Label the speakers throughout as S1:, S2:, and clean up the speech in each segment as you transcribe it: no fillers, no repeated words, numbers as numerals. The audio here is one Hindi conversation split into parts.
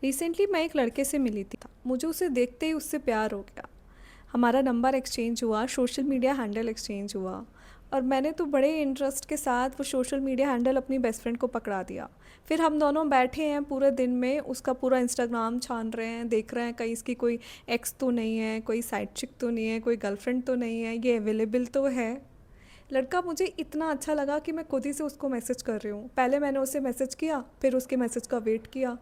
S1: रिसेंटली मैं एक लड़के से मिली थी, मुझे उसे देखते ही उससे प्यार हो गया। हमारा नंबर एक्सचेंज हुआ, सोशल मीडिया हैंडल एक्सचेंज हुआ, और मैंने तो बड़े इंटरेस्ट के साथ वो सोशल मीडिया हैंडल अपनी बेस्ट फ्रेंड को पकड़ा दिया। फिर हम दोनों बैठे हैं पूरे दिन में उसका पूरा इंस्टाग्राम छान रहे हैं, देख रहे हैं कहीं इसकी कोई एक्स तो नहीं है, कोई साइड चिक तो नहीं है, कोई गर्लफ्रेंड तो नहीं है, ये अवेलेबल तो है। लड़का मुझे इतना अच्छा लगा कि मैं खुद ही से उसको मैसेज कर रही हूँ। पहले मैंने उसे मैसेज किया, फिर उसके मैसेज का वेट किया,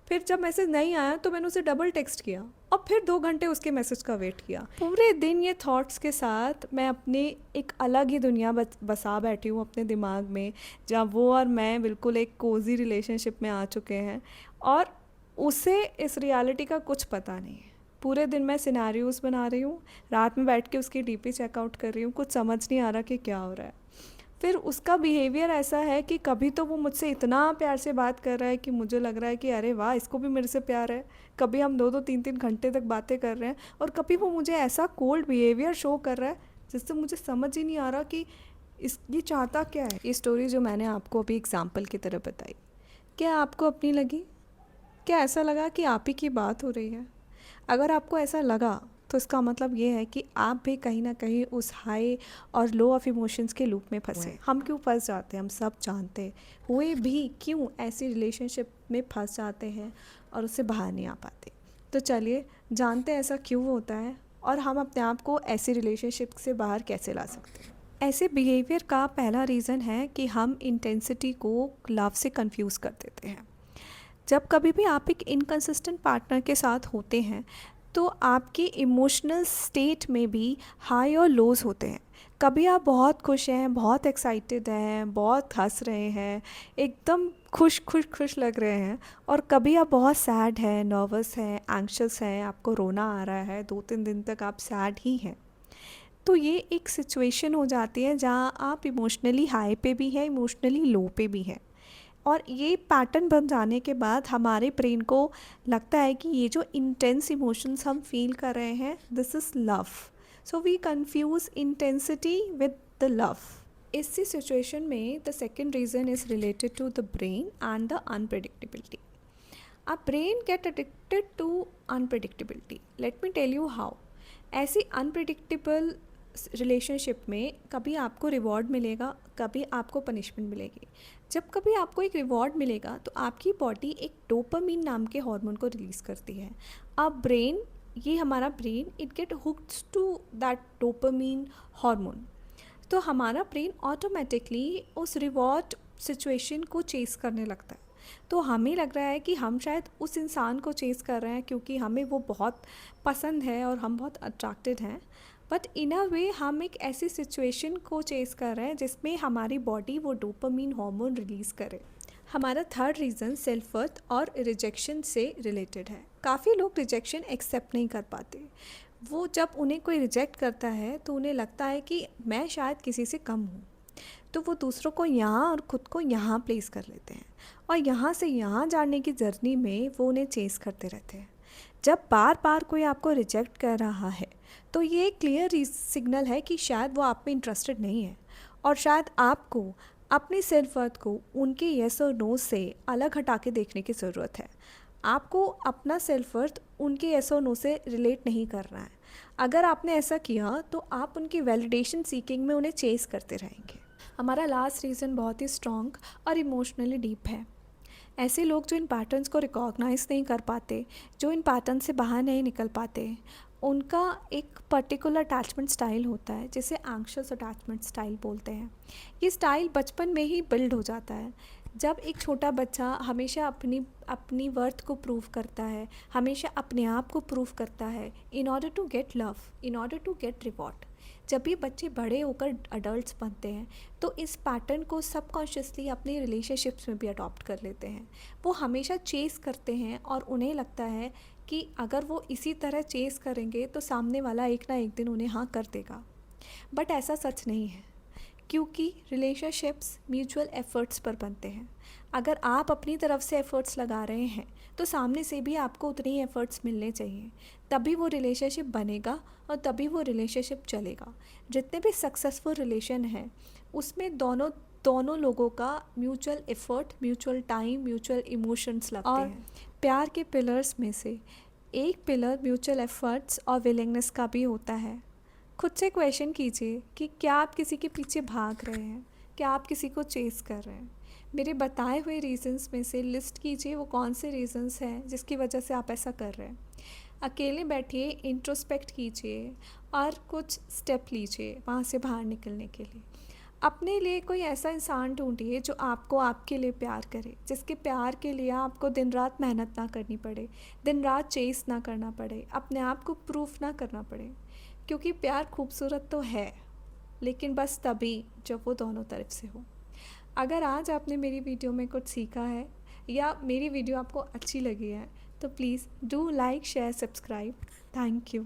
S1: फिर जब मैसेज नहीं आया तो मैंने उसे डबल टेक्स्ट किया, और फिर 2 घंटे उसके मैसेज का वेट किया। पूरे दिन ये थॉट्स के साथ मैं अपनी एक अलग ही दुनिया बसा बैठी हूँ अपने दिमाग में, जहाँ वो और मैं बिल्कुल एक कोजी रिलेशनशिप में आ चुके हैं, और उसे इस रियलिटी का कुछ पता नहीं है। पूरे दिन मैं सिनेरियोज बना रही हूँ, रात में बैठ के उसकी डीपी चेकआउट कर रही हूँ, कुछ समझ नहीं आ रहा कि क्या हो रहा है। फिर उसका बिहेवियर ऐसा है कि कभी तो वो मुझसे इतना प्यार से बात कर रहा है कि मुझे लग रहा है कि अरे वाह, इसको भी मेरे से प्यार है। कभी हम 2-2 3-3 घंटे तक बातें कर रहे हैं, और कभी वो मुझे ऐसा कोल्ड बिहेवियर शो कर रहा है जिससे मुझे समझ ही नहीं आ रहा कि ये चाहता क्या है। ये स्टोरी जो मैंने आपको अभी एग्जाम्पल की तरह बताई, क्या आपको अपनी लगी? क्या ऐसा लगा कि आप ही की बात हो रही है? अगर आपको ऐसा लगा तो इसका मतलब ये है कि आप भी कहीं ना कहीं उस हाई और लो ऑफ इमोशंस के लूप में फंसे। हम क्यों फंस जाते हैं हम सब जानते हुए भी, क्यों ऐसी रिलेशनशिप में फंस जाते हैं और उससे बाहर नहीं आ पाते। तो चलिए जानते हैं ऐसा क्यों होता है, और हम अपने आप को ऐसी रिलेशनशिप से बाहर कैसे ला सकते हैं। ऐसे बिहेवियर का पहला रीज़न है कि हम इंटेंसिटी को लव से कंफ्यूज कर देते हैं। जब कभी भी आप एक इनकंसिस्टेंट पार्टनर के साथ होते हैं तो आपकी इमोशनल स्टेट में भी हाई और लोज होते हैं। कभी आप बहुत खुश हैं, बहुत एक्साइटेड हैं, बहुत हंस रहे हैं, एकदम खुश खुश खुश लग रहे हैं, और कभी आप बहुत सैड हैं, नर्वस हैं, एंग्शियस हैं, आपको रोना आ रहा है, 2-3 दिन तक आप सैड ही हैं। तो ये एक सिचुएशन हो जाती है जहाँ आप इमोशनली हाई पे भी हैं, इमोशनली लो पे भी हैं। और ये पैटर्न बन जाने के बाद हमारे ब्रेन को लगता है कि ये जो इंटेंस इमोशंस हम फील कर रहे हैं, this is love. So we confuse intensity with the love. इसी सिचुएशन में the second reason is related to the brain and the unpredictability. Our brain get addicted to unpredictability. Let me tell you how. ऐसी अनप्रिडिक्टेबल रिलेशनशिप में कभी आपको रिवॉर्ड मिलेगा, कभी आपको पनिशमेंट मिलेगी। जब कभी आपको एक रिवॉर्ड मिलेगा तो आपकी बॉडी एक डोपामीन नाम के हार्मोन को रिलीज़ करती है। अब ब्रेन, ये हमारा brain, it get hooked to that dopamine hormone. तो हमारा ब्रेन ऑटोमेटिकली उस रिवॉर्ड सिचुएशन को चेस करने लगता है। तो हमें लग रहा है कि हम शायद उस इंसान को चेस कर रहे हैं क्योंकि हमें वो बहुत पसंद है और हम बहुत अट्रैक्टेड हैं, बट इन अ वे हम एक ऐसी सिचुएशन को चेस कर रहे हैं जिसमें हमारी बॉडी वो डोपामीन हार्मोन रिलीज़ करे। हमारा थर्ड रीज़न सेल्फ वर्थ और रिजेक्शन से रिलेटेड है। काफ़ी लोग रिजेक्शन एक्सेप्ट नहीं कर पाते। वो जब उन्हें कोई रिजेक्ट करता है तो उन्हें लगता है कि मैं शायद किसी से कम हूँ, तो वो दूसरों को यहाँ और ख़ुद को यहाँ प्लेस कर लेते हैं, और यहाँ से यहाँ जाने की जर्नी में वो उन्हें चेस करते रहते हैं। जब बार बार कोई आपको रिजेक्ट कर रहा है तो ये एक क्लियर सिग्नल है कि शायद वो आप में इंटरेस्टेड नहीं है, और शायद आपको अपने सेल्फ वर्थ को उनके येस और नो से अलग हटा के देखने की ज़रूरत है। आपको अपना सेल्फ वर्थ उनके येस और नो से रिलेट नहीं करना है। अगर आपने ऐसा किया तो आप उनकी वैलिडेशन सीकिंग में उन्हें चेस करते रहेंगे। हमारा लास्ट रीज़न बहुत ही स्ट्रॉन्ग और इमोशनली डीप है। ऐसे लोग जो इन पैटर्न्स को रिकॉग्नाइज नहीं कर पाते, जो इन पैटर्न से बाहर नहीं निकल पाते, उनका एक पर्टिकुलर अटैचमेंट स्टाइल होता है जिसे एंग्शियस अटैचमेंट स्टाइल बोलते हैं। ये स्टाइल बचपन में ही बिल्ड हो जाता है। जब एक छोटा बच्चा हमेशा अपनी वर्थ को प्रूव करता है, हमेशा अपने आप को प्रूव करता है in order to get love, in order to get reward. जब ये बच्चे बड़े होकर अडल्ट्स बनते हैं तो इस पैटर्न को सबकॉन्शियसली अपनी रिलेशनशिप्स में भी अडॉप्ट कर लेते हैं। वो हमेशा चेस करते हैं और उन्हें लगता है कि अगर वो इसी तरह चेस करेंगे तो सामने वाला एक ना एक दिन उन्हें हाँ कर देगा। बट ऐसा सच नहीं है, क्योंकि रिलेशनशिप्स म्यूचुअल एफ़र्ट्स पर बनते हैं। अगर आप अपनी तरफ से एफ़र्ट्स लगा रहे हैं तो सामने से भी आपको उतने ही एफ़र्ट्स मिलने चाहिए, तभी वो रिलेशनशिप बनेगा और तभी वो रिलेशनशिप चलेगा। जितने भी सक्सेसफुल रिलेशन हैं उसमें दोनों लोगों का mutual effort, mutual time, mutual emotions लगते हैं। प्यार के पिलर्स में से एक पिलर म्यूचुअल एफर्ट्स और विलिंगनेस का भी होता है। खुद से क्वेश्चन कीजिए कि क्या आप किसी के पीछे भाग रहे हैं, क्या आप किसी को चेस कर रहे हैं। मेरे बताए हुए रीज़न्स में से लिस्ट कीजिए वो कौन से रीज़न्स हैं जिसकी वजह से आप ऐसा कर रहे हैं। अकेले बैठिए, इंट्रोस्पेक्ट कीजिए और कुछ स्टेप लीजिए वहाँ से बाहर निकलने के लिए। अपने लिए कोई ऐसा इंसान ढूंढिए जो आपको आपके लिए प्यार करे, जिसके प्यार के लिए आपको दिन रात मेहनत ना करनी पड़े, दिन रात चेस ना करना पड़े, अपने आप को प्रूफ ना करना पड़े। क्योंकि प्यार खूबसूरत तो है, लेकिन बस तभी जब वो दोनों तरफ से हो। अगर आज आपने मेरी वीडियो में कुछ सीखा है या मेरी वीडियो आपको अच्छी लगी है तो please do like share subscribe. Thank you.